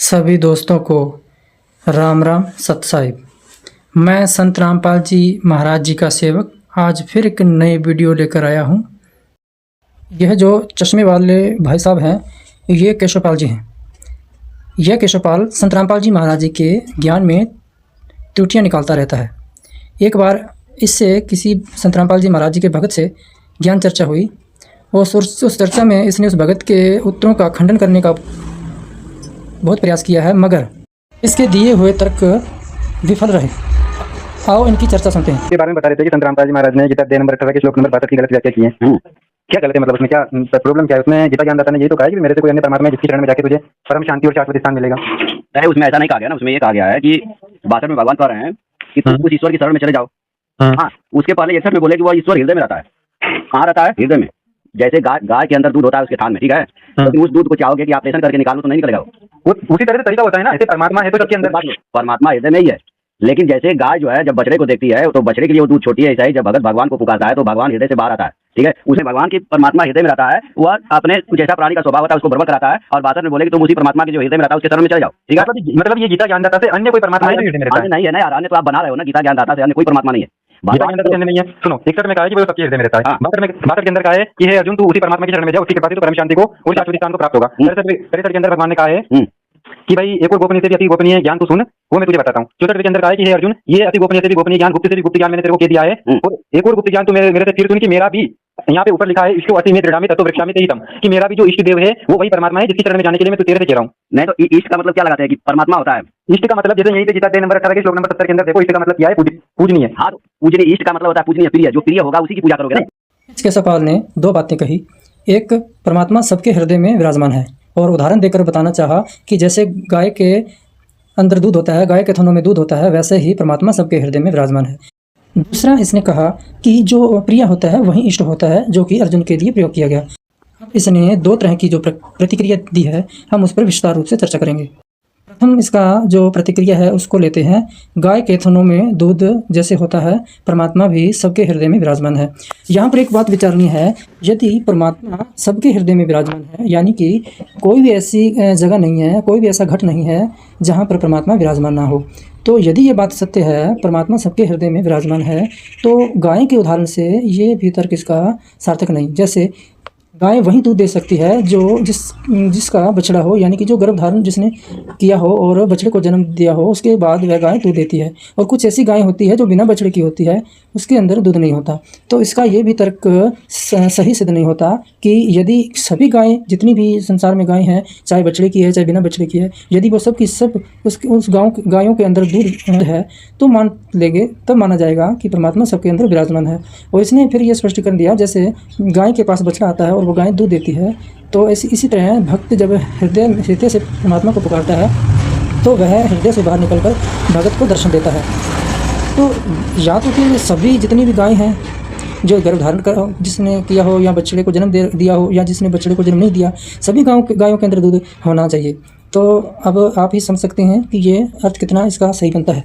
सभी दोस्तों को राम राम सत साहिब। मैं संत रामपाल जी महाराज जी का सेवक आज फिर एक नई वीडियो लेकर आया हूँ। यह जो चश्मे वाले भाई साहब हैं ये केशवपाल जी हैं। यह केशवपाल संत रामपाल जी महाराज जी के ज्ञान में त्रुटियाँ निकालता रहता है। एक बार इससे किसी संत रामपाल जी महाराज जी के भगत से ज्ञान चर्चा हुई और उस चर्चा में इसने उस भगत के उत्तरों का खंडन करने का बहुत प्रयास किया है, मगर इसके दिए हुए तर्क विफल रहे। आओ इनकी चर्चा सुनते हैं। के बारे में बता रहे थे कि संत रामपाल जी महाराज ने गीता अध्याय नंबर 18 के श्लोक नंबर 62 की गलत व्याख्या की है। क्या गलत है, मतलब उसमें क्या प्रॉब्लम क्या है? उसमें गीता ज्ञानदाता ने यही तो कहा है कि मेरे से कोई अन्य परमात्मा है जिसकी शरण में जाके तुझे परम शांति और शाश्वत स्थान मिलेगा। अरे उसमें ऐसा नहीं कहा गया ना, उसमें ये कहा गया है कि 62 में भगवान कह रहे हैं कि तुम उस ईश्वर की शरण में चले जाओ। हाँ, उसके पहले 61 में बोले कि वो ईश्वर हृदय में रहता है। कहाँ रहता है? हृदय में। जैसे गाय के अंदर दूध होता है उसके थान में, ठीक है, तो उस दूध को चाहोगे कि ऑपरेशन करके निकालो तो नहीं निकलेगा। वो उसी तरह से तरीका होता है ना, ऐसे परमात्मा है तो सबके अंदर परमात्मा हृदय में ही है। लेकिन जैसे गाय जो है जब बछड़े को देखती है तो बछड़े के लिए वो दूध छोटी है, ऐसा ही जब भगत भगवान को पुकारता है तो भगवान हृदय से बाहर आता है, ठीक है। उसमें भगवान की परमात्मा हृदय में रहता है, वह अपने जैसा प्राणी का स्वभाव होता है उसको बर्बाद कराता है और 62 में बोले कि तुम उसी परमात्मा के जो हृदय में रहता है उसके शरण में चले जाओ, ठीक है। मतलब ये गीता ज्ञानदाता से अन्य कोई परमात्मा है नहीं है ना यार, अन्य तो आप बना रहे हो ना, गीता ज्ञानदाता से अन्य कोई परमात्मा नहीं है। नहीं है। सुनो, 61 में कहा है कि वो सबके हृदय में रहता है। 62 के अंदर कहा है कि हे अर्जुन तू उसी परमात्मा की शरण में जा, उसकी कृपा से तो परम शांति को और शाश्वत स्थान को प्राप्त होगा। 63 के अंदर भगवान ने कहा है कि भाई एक और गोपनीय से भी अति गोपनीय ज्ञान तू सुन, वो मैं तुझे बताता हूँ। 64 के अंदर कहा है कि हे अर्जुन ये अति गोपनीय से भी गोपनीय ज्ञान, गुप्त से भी गुप्त ज्ञान मैंने तेरे को कह दिया है, और एक और गुप्त ज्ञान तू मेरे से फिर सुन कि मेरा भी यहाँ पे ऊपर लिखा है इष्टो अति में दृढ़ामि तत्व वृक्षामि तेहितम, कि मेरा भी जो इष्ट देव है वो वही परमात्मा है जिसकी शरण में जाने के लिए मैं तो तेरे से कह रहा हूँ। नहीं तो इष्ट का मतलब क्या लगाते हैं कि परमात्मा होता है? इष्ट का मतलब जैसे यही पे गीता अध्याय नंबर 18 के श्लोक नंबर 70 के अंदर देखो, इष्ट का मतलब क्या है? पूजनीय। हाँ, पूजनीय। इष्ट का मतलब होता है पूजनीय, प्रिय। जो प्रिय होगा उसी की पूजा करोगे ना। केशवपाल ने दो बातें कही। एक, परमात्मा सबके हृदय में विराजमान है, और उदाहरण देकर बताना चाहा कि जैसे गाय के अंदर दूध होता है, गाय के थनों में दूध होता है, वैसे ही परमात्मा सबके हृदय में विराजमान है। दूसरा, इसने कहा कि जो प्रिय होता है वही इष्ट होता है, जो कि अर्जुन के लिए प्रयोग किया गया। अब इसने दो तरह की जो प्रतिक्रिया दी है हम उस पर विस्तार रूप से चर्चा करेंगे। प्रथम इसका जो प्रतिक्रिया है उसको लेते हैं। गाय के थनों में दूध जैसे होता है, परमात्मा भी सबके हृदय में विराजमान है। यहाँ पर एक बात विचारनीय है, यदि परमात्मा सबके हृदय में विराजमान है, यानी कि कोई भी ऐसी जगह नहीं है, कोई भी ऐसा घट नहीं है जहाँ पर परमात्मा विराजमान ना हो, तो यदि ये बात सत्य है, परमात्मा सबके हृदय में विराजमान है, तो गाय के उदाहरण से ये भी तर्क इसका सार्थक नहीं। जैसे गाय वही दूध दे सकती है जो जिसका बछड़ा हो, यानी कि जो गर्भधारण जिसने किया हो और बछड़े को जन्म दिया हो, उसके बाद वह गाय दूध देती है। और कुछ ऐसी गाय होती है जो बिना बछड़े की होती है, उसके अंदर दूध नहीं होता। तो इसका ये भी तर्क सही सिद्ध नहीं होता कि यदि सभी गाय, जितनी भी संसार में गाय हैं, चाहे बछड़े की है चाहे बिना बछड़े की है, यदि वो सब की सब उस गायों के अंदर दूध है तो मान लेंगे, तब माना जाएगा कि परमात्मा सबके अंदर विराजमान है। और इसने फिर ये स्पष्टीकरण दिया, जैसे गाय के पास बछड़ा आता है और वो गाय दूध देती है, तो इसी तरह भक्त जब हृदय से परमात्मा को पुकारता है तो वह हृदय से बाहर निकलकर भगत को दर्शन देता है। तो या तो फिर सभी जितनी भी गाय हैं जो गर्भधारण कर जिसने किया हो, या बछड़े को जन्म दिया हो, या जिसने बछड़े को जन्म नहीं दिया, सभी गायों के अंदर दूध होना चाहिए। तो अब आप ही समझ सकते हैं कि ये अर्थ कितना इसका सही बनता है।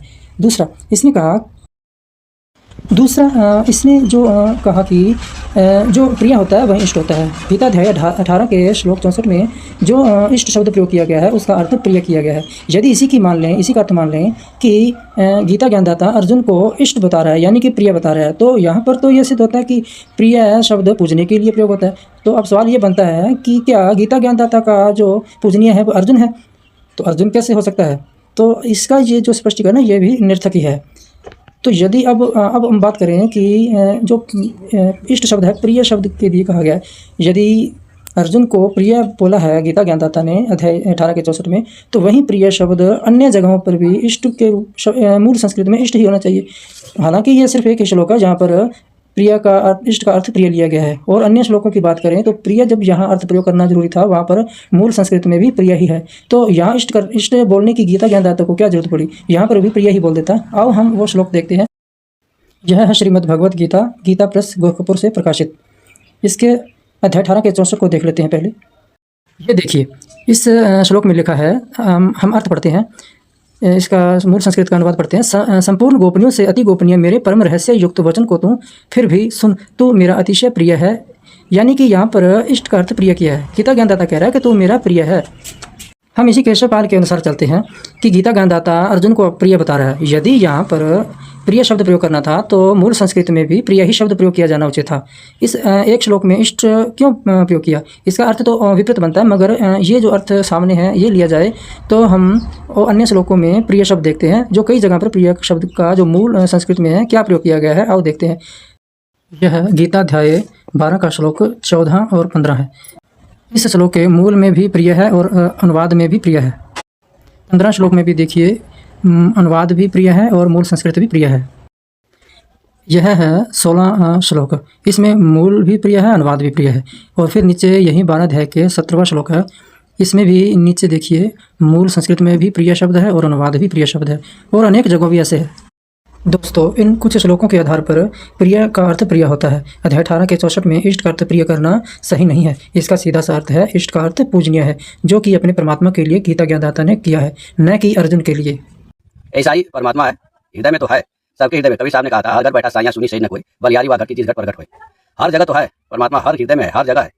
इसने जो कहा कि जो प्रिय होता है वही इष्ट होता है। गीता अध्याय 18 के श्लोक 64 में जो इष्ट शब्द प्रयोग किया गया है उसका अर्थ प्रिय किया गया है। यदि इसी का अर्थ मान लें कि गीता ज्ञानदाता अर्जुन को इष्ट बता रहा है, यानी कि प्रिय बता रहा है, तो यहाँ पर तो यह सिद्ध होता है कि प्रिय शब्द पूजने के लिए प्रयोग होता है। तो अब सवाल ये बनता है कि क्या गीता ज्ञानदाता का जो पूजनीय है वो अर्जुन है? तो अर्जुन कैसे हो सकता है? तो इसका ये जो स्पष्टीकरण है ये भी निरर्थक ही है। तो यदि अब हम बात करें कि जो इष्ट शब्द है, प्रिय शब्द के लिए कहा गया है, यदि अर्जुन को प्रिय बोला है गीता ज्ञानदाता ने अध्याय 18 के 64 में, तो वही प्रिय शब्द अन्य जगहों पर भी इष्ट के मूल संस्कृत में इष्ट ही होना चाहिए। हालांकि यह सिर्फ एक ही श्लोक है जहाँ पर इष्ट का अर्थ प्रिय लिया गया है, और अन्य श्लोकों की बात करें तो प्रिय जब यहाँ अर्थ प्रयोग करना जरूरी था वहाँ पर मूल संस्कृत में भी प्रिय ही है। तो यहाँ इष्ट बोलने की गीता ज्ञानदाता को क्या जरूरत पड़ी? यहाँ पर भी प्रिय ही बोल देता। आओ हम वो श्लोक देखते हैं। यह है श्रीमद् भगवत गीता, गीता प्रेस गोरखपुर से प्रकाशित। इसके अध्याय 18 के 64 को देख लेते हैं। पहले ये देखिए, इस श्लोक में लिखा है, हम अर्थ पढ़ते हैं, इसका मूल संस्कृत का अनुवाद पढ़ते हैं। संपूर्ण गोपनीयों से अति गोपनीय मेरे परम रहस्य युक्त वचन को तू फिर भी सुन, तू मेरा अतिशय प्रिय है। यानी कि यहाँ पर इष्ट का अर्थ प्रिय किया है। गीता ज्ञानदाता कह रहा है कि तू मेरा प्रिय है। हम इसी केशवपाल के अनुसार चलते हैं कि गीता ज्ञानदाता अर्जुन को प्रिय बता रहा है। यदि यहाँ पर प्रिय शब्द प्रयोग करना था तो मूल संस्कृत में भी प्रिय ही शब्द प्रयोग किया जाना उचित था। इस एक श्लोक में इष्ट क्यों प्रयोग किया? इसका अर्थ तो विपरीत बनता है, मगर ये जो अर्थ सामने है ये लिया जाए तो हम अन्य श्लोकों में प्रिय शब्द देखते हैं, जो कई जगह पर प्रिय शब्द का जो मूल संस्कृत में है क्या प्रयोग किया गया है आओ देखते हैं। यह गीताध्याय 12 का श्लोक 14 और 15 है। इस श्लोक के मूल में भी प्रिय है और अनुवाद में भी प्रिय है। 15 श्लोक में भी देखिए अनुवाद भी प्रिय है और मूल संस्कृत भी प्रिय है। यह है 16 श्लोक, इसमें मूल भी प्रिय है, अनुवाद भी प्रिय है। और फिर नीचे यही 12 अध्याय के 17वां श्लोक है, इसमें भी नीचे देखिए मूल संस्कृत में भी प्रिय शब्द है और अनुवाद भी प्रिय शब्द है, और अनेक जगहों भी ऐसे है। दोस्तों, इन कुछ श्लोकों के आधार पर प्रिय का अर्थ प्रिय होता है। अध्याय 18 के 64 में इष्ट का अर्थ प्रिय करना सही नहीं है। इसका सीधा सा अर्थ है इष्ट का अर्थ पूजनीय है, जो कि अपने परमात्मा के लिए गीता ज्ञानदाता ने किया है, न कि अर्जुन के लिए। ऐसा ही परमात्मा है, हृदय में तो है, सबके हृदय में। कबीर साहब ने कहा था, हर घर बैठा साइयां सुनी सही न कोई, बलियारी वाह घर की चीज घट प्रगट हुई। हर जगह तो है परमात्मा, हर हृदय में है, हर जगह है,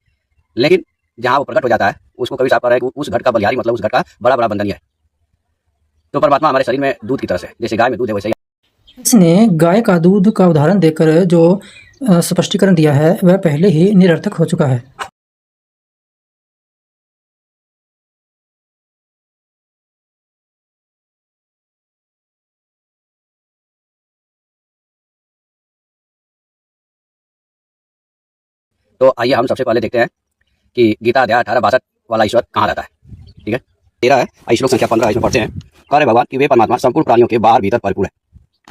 लेकिन जहाँ वो प्रकट हो जाता है उसको कबीर साहब कह रहे हैं कि उस घट का बलियारी मतलब उस घट का बड़ा बड़ा बंधन है। तो परमात्मा हमारे शरीर में दूध की तरह से, जैसे गाय में दूध है वैसे ही। इसने गाय का दूध का उदाहरण देकर जो स्पष्टीकरण दिया है वह पहले ही निरर्थक हो चुका है। तो आइए हम सबसे पहले देखते हैं कि गीता अध्याय 18-62 वाला ईश्वर कहाँ रहता है। ठीक है, 13 है, श्लोक संख्या 15 इसमें पढ़ते हैं। कह रहे भगवान कि वे परमात्मा संपूर्ण प्राणियों के बाहर भीतर परिपूर्ण है।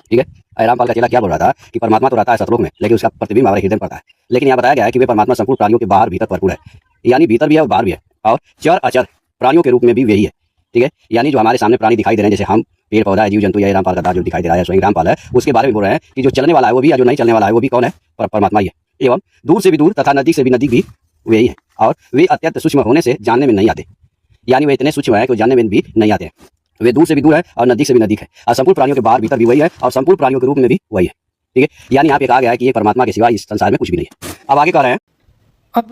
ठीक है, रामपाल का चेला क्या बोल रहा था कि परमात्मा तो रहता है सतलोक में, लेकिन उसका प्रतिबिंब हमारे हृदय में पड़ता है। लेकिन यहाँ बताया गया है कि वे परमात्मा संपूर्ण प्राणियों के बाहर भीतर परिपूर्ण है, यानी भीतर भी है और बाहर भी है, और चर अचर प्राणियों के रूप में भी वही है। ठीक है, यानी जो हमारे सामने प्राणी दिखाई दे रहे हैं, जैसे हम, पेड़ पौधा है, जीव जंतु, या रामपाल का दास जो दिखाई दे रहा है स्वयं रामपाल है, उसके बारे में बोल रहे हैं कि जो चलने वाला है वो भी, या जो नहीं चलने वाला है वो भी कौन है? परमात्मा ही है। एवं दूर से भी दूर तथा नजदीक से भी नजदीक भी वही है, और वे अत्यंत सूक्ष्म होने से जानने में नहीं आते, यानी वे इतने सूक्ष्म है कि जानने में भी नहीं आते हैं। वे दूर से भी दूर है और नजदीक से भी नजदीक है, और संपूर्ण प्राणियों के बाहर भीतर भी वही है, और संपूर्ण प्राणियों के रूप में भी वही है। ठीक है, यानी यहाँ पे कहा गया है कि ये परमात्मा के सिवा इस संसार में कुछ भी नहीं है। अब आगे कह रहे हैं, अब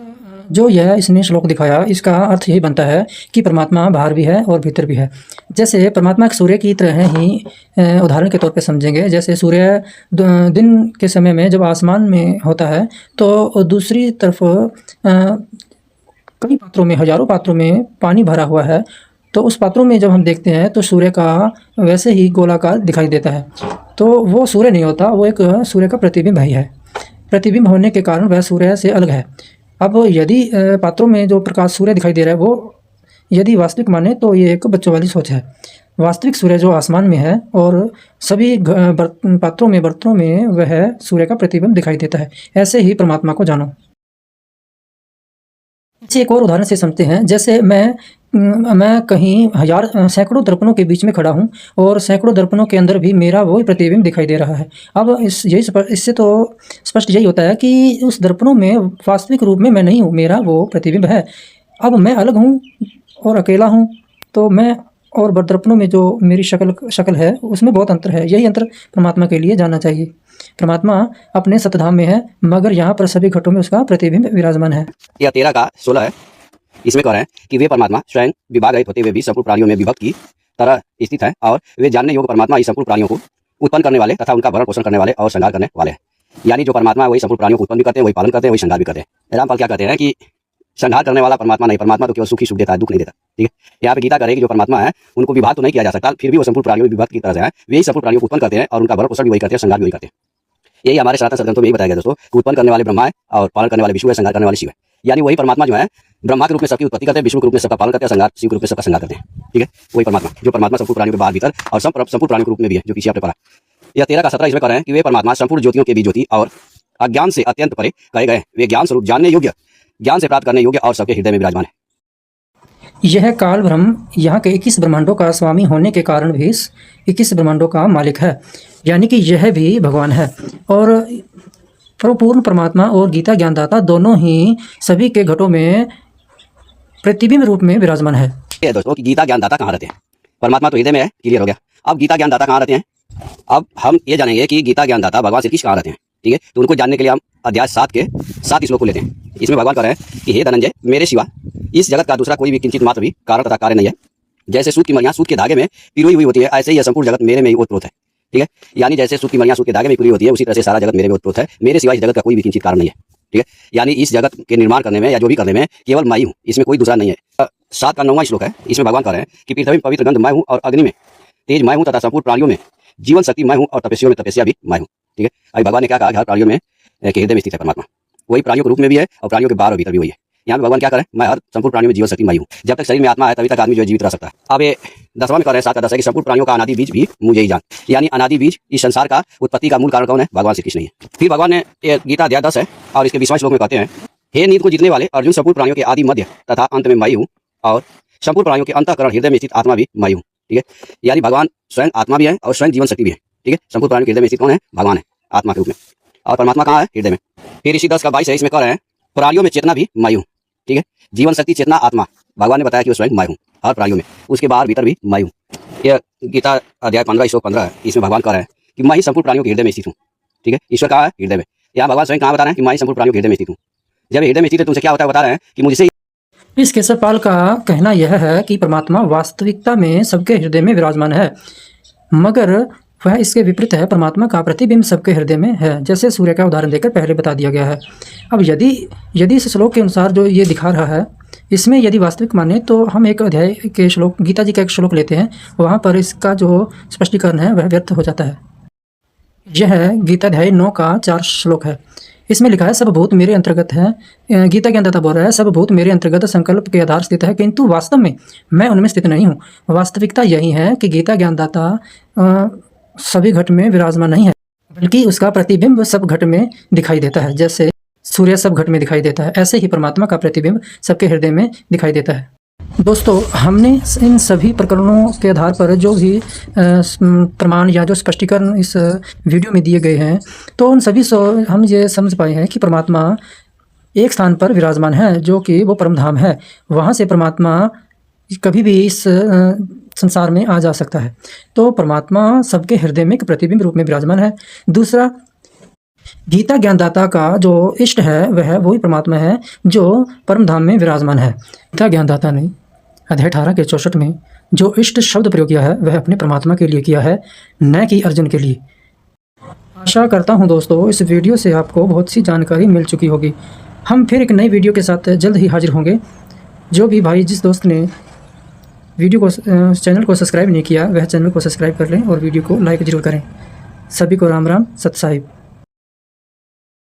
जो यह इसने श्लोक दिखाया इसका अर्थ यही बनता है कि परमात्मा बाहर भी है और भीतर भी है। जैसे परमात्मा एक सूर्य की तरह ही उदाहरण के तौर पे समझेंगे। जैसे सूर्य दिन के समय में जब आसमान में होता है तो दूसरी तरफ कई पात्रों में, हजारों पात्रों में पानी भरा हुआ है, तो उस पात्रों में जब हम देखते हैं तो सूर्य का वैसे ही गोलाकार दिखाई देता है। तो वो सूर्य नहीं होता, वो एक सूर्य का प्रतिबिंब ही है। प्रतिबिंब होने के कारण वह सूर्य से अलग है। अब यदि पात्रों में जो प्रकाश सूर्य दिखाई दे रहा है वो यदि वास्तविक माने तो ये एक बच्चों वाली सोच है। वास्तविक सूर्य जो आसमान में है और सभी पात्रों में, बर्तनों में वह सूर्य का प्रतिबिंब दिखाई देता है। ऐसे ही परमात्मा को जानो। इसे एक और उदाहरण से समझते हैं। जैसे मैं कहीं सैकड़ों दर्पणों के बीच में खड़ा हूँ और सैकड़ों दर्पणों के अंदर भी मेरा वही प्रतिबिंब दिखाई दे रहा है। अब इससे तो स्पष्ट यही होता है कि उस दर्पणों में वास्तविक रूप में मैं नहीं हूँ, मेरा वो प्रतिबिंब है। अब मैं अलग हूँ और अकेला हूँ, तो मैं और दर्पणों में जो मेरी शक्ल है उसमें बहुत अंतर है। यही अंतर परमात्मा के लिए जानना चाहिए। परमात्मा अपने सतधाम में है, मगर यहाँ पर सभी घटों में उसका प्रतिबिंब विराजमान है। यह 13 का 16 है, इसमें कह रहे हैं कि वे परमात्मा स्वयं विभाग रहित होते हुए भी संपूर्ण प्राणियों में विभक्त की तरह स्थित है, और वे जानने योग्य परमात्मा इस संपूर्ण प्राणियों को उत्पन्न करने वाले तथा उनका भरण पोषण करने वाले और संहार करने वाले हैं। यानी जो परमात्मा वही संपूर्ण प्राणियों को उत्पन्न भी करते हैं, वही पालन करते हैं, वही संहार भी करते हैं। रामपाल क्या कहते हैं कि संहार करने वाला परमात्मा नहीं, परमात्मा तो केवल सुख ही सुख देता है, दुख नहीं देता। ठीक है, यहाँ पे गीता कह रही है कि जो परमात्मा है उनको विभाग तो नहीं किया जा सकता, फिर भी वो संपूर्ण प्राणियों में विभक्त की तरह से है। वे संपूर्ण प्राणियों को उत्पन्न करते हैं और उनका भरण पोषण भी वही करते हैं, संहार भी वही करते हैं। यही हमारे सनातन सदग्रंथों में यही बताया गया दोस्तों, कि उत्पन्न करने वाले ब्रह्मा है और पालन करने वाले विष्णु है, संहार करने वाले शिव है। यानी वही परमात्मा जो है ब्रह्मा के रूप में सबकी उत्पत्ति करते हैं, विष्णु के रूप में सबका पालन करते हैं, संहार शिव के रूप में सबका संहार करते हैं। ठीक है, वही परमात्मा जो परमात्मा संपूर्ण प्राणियों के बाहर भीतर और संपूर्ण प्राणियों के रूप में भी है, जो पीछे आपने पढ़ा। यह 13 का 17 इसमें कह रहे हैं कि वे परमात्मा संपूर्ण ज्योतियों के भी ज्योति और अज्ञान से अत्यंत परे कहे गए। वे ज्ञान स्वरूप, जानने योग्य, ज्ञान से प्राप्त करने योग्य और सबके हृदय में विराजमान है। यह काल ब्रह्म यहाँ के 21 ब्रह्मांडों का स्वामी होने के कारण भी 21 ब्रह्मांडों का मालिक है, यानी कि यह भी भगवान है। और पूर्ण परमात्मा और गीता ज्ञानदाता दोनों ही सभी के घटों में प्रतिबिंब रूप में विराजमान है। ये दोस्तों कि गीता ज्ञानदाता कहाँ रहते हैं? परमात्मा तो हृदय में है, क्लियर हो गया। अब गीता ज्ञानदाता कहाँ रहते हैं? अब हम ये जानेंगे कि गीता ज्ञानदाता भगवान श्री कृष्ण कहाँ रहते हैं। ठीक है, तो उनको जानने के लिए हम अध्याय 7 के 7 श्लोक को लेते हैं। इसमें भगवान कह रहे हैं कि हे धनंजय, मेरे सिवा इस जगत का दूसरा कोई भी किंचित मात्र भी कारण तथा कार्य नहीं है। जैसे सूत की मणियां सूत के धागे में पिरोई हुई होती है, ऐसे ही यह संपूर्ण जगत मेरे में ही ओतप्रोत है। ठीक है, यानी जैसे सूत की मणियां सूत के धागे में पिरोई होती है, उसी तरह से सारा जगत मेरे में ओतप्रोत है। मेरे सिवाय इस जगत का कोई भी किंचित कारण नहीं है। ठीक है, यानी इस जगत के निर्माण करने में या जो भी करने में केवल मैं ही हूँ, इसमें कोई दूसरा नहीं है। 7 का 9वां श्लोक है, इसमें भगवान कह रहे हैं कि पृथ्वी में पवित्र गंध मैं हूँ और अग्नि में तेज मैं हूँ तथा संपूर्ण प्राणियों में जीवन शक्ति मैं हूँ और तपस्वियों में तपस्या भी मैं हूँ। ठीक है, अभी भगवान ने क्या कहा कि हर प्राणियों में के हृदय में स्थित है परमात्मा, वही प्राणियों के रूप में भी है और प्राणियों के बाहर और भीतर भी वही है। यहाँ पे भगवान क्या करें, मैं हर संपूर्ण प्राणियों में जीवन शक्ति मैं हूँ। जब तक शरीर में आत्मा है तभी तक आदमी जो जीवित रह सकता है। अब ये 10वां में कह रहे हैं 7 का 10 है कि संपूर्ण प्राणियों का अनादि बीज भी मुझे ही जान, यानी अनादि बीज इस संसार का उत्पत्ति का मूल कारण कौन है, भगवान श्री कृष्ण ही है। फिर भगवान ने गीता अध्याय 10 है और इसके 20वां श्लोक में कहते हैं, हे नींद को जीतने वाले अर्जुन, संपूर्ण प्राणियों के आदि मध्य तथा अंत में मैं हूँ और संपूर्ण प्राणियों के अंतःकरण हृदय में स्थित आत्मा भी मैं हूँ। ठीक है, यानी भगवान स्वयं आत्मा भी है और स्वयं जीवन शक्ति भी है। ठीक है, संपूर्ण प्राणियों के हृदय में स्थित कौन है, भगवान है आत्मा के रूप में, और परमात्मा कहाँ है, हृदय में। फिर इसी 10 का 22 है, इसमें कह रहे हैं प्राणियों में चेतना भी मैं हूँ। ठीक है, जीवन शक्ति चेतना आत्मा भगवान ने बताया कि वो स्वयं मैं हूँ हर प्राणियों में, उसके बाहर भीतर भी मैं हूँ। यह गीता अध्याय 15 श्लोक 15 है, इसमें भगवान कह रहे हैं कि मैं ही संपूर्ण प्राणियों के हृदय में स्थित हूँ। ठीक है, ईश्वर कहाँ है, हृदय में। यहाँ भगवान स्वयं कहाँ बता रहे हैं कि मैं ही संपूर्ण प्राणियों के हृदय में स्थित हूँ। जब हृदय में स्थित है तो उनसे क्या होता है, बता रहे हैं कि मुझसे। इस केशवपाल का कहना यह है कि परमात्मा वास्तविकता में सबके हृदय में विराजमान है, मगर वह इसके विपरीत है। परमात्मा का प्रतिबिंब सबके हृदय में है, जैसे सूर्य का उदाहरण देकर पहले बता दिया गया है। अब यदि इस श्लोक के अनुसार जो ये दिखा रहा है, इसमें यदि वास्तविक माने तो हम एक अध्याय के श्लोक, गीता जी का एक श्लोक लेते हैं, वहाँ पर इसका जो स्पष्टीकरण है वह व्यर्थ हो जाता है। यह गीता अध्याय 9 का 4 श्लोक है। इसमें लिखा है, सब भूत मेरे अंतर्गत है। गीता ज्ञानदाता बोल रहा है, सब भूत मेरे अंतर्गत संकल्प के आधार स्थित है, किंतु वास्तव में मैं उनमें स्थित नहीं हूँ। वास्तविकता यही है कि गीता ज्ञानदाता सभी घट में विराजमान नहीं है, बल्कि उसका प्रतिबिंब सब घट में दिखाई देता है। जैसे सूर्य सब घट में दिखाई देता है, ऐसे ही परमात्मा का प्रतिबिंब सबके हृदय में दिखाई देता है। दोस्तों, हमने इन सभी प्रकरणों के आधार पर जो भी प्रमाण या जो स्पष्टीकरण इस वीडियो में दिए गए हैं, तो उन सभी से हम ये समझ पाए हैं कि परमात्मा एक स्थान पर विराजमान है, जो कि वो परम धाम है। वहाँ से परमात्मा कभी भी इस संसार में आ जा सकता है। तो परमात्मा सबके हृदय में एक प्रतिबिंब रूप में विराजमान है। दूसरा, गीता ज्ञानदाता का जो इष्ट है वह वही परमात्मा है जो परम धाम में विराजमान है। गीता ज्ञानदाता ने अध्याय 18 के 64 में जो इष्ट शब्द प्रयोग किया है वह अपने परमात्मा के लिए किया है, न कि अर्जुन के लिए। आशा करता हूं दोस्तों इस वीडियो से आपको बहुत सी जानकारी मिल चुकी होगी। हम फिर एक नई वीडियो के साथ जल्द ही हाजिर होंगे। जो भी भाई जिस दोस्त ने वीडियो को चैनल को सब्सक्राइब नहीं किया वह चैनल को सब्सक्राइब कर लें और वीडियो को लाइक ज़रूर करें। सभी को राम राम, सत साहिब।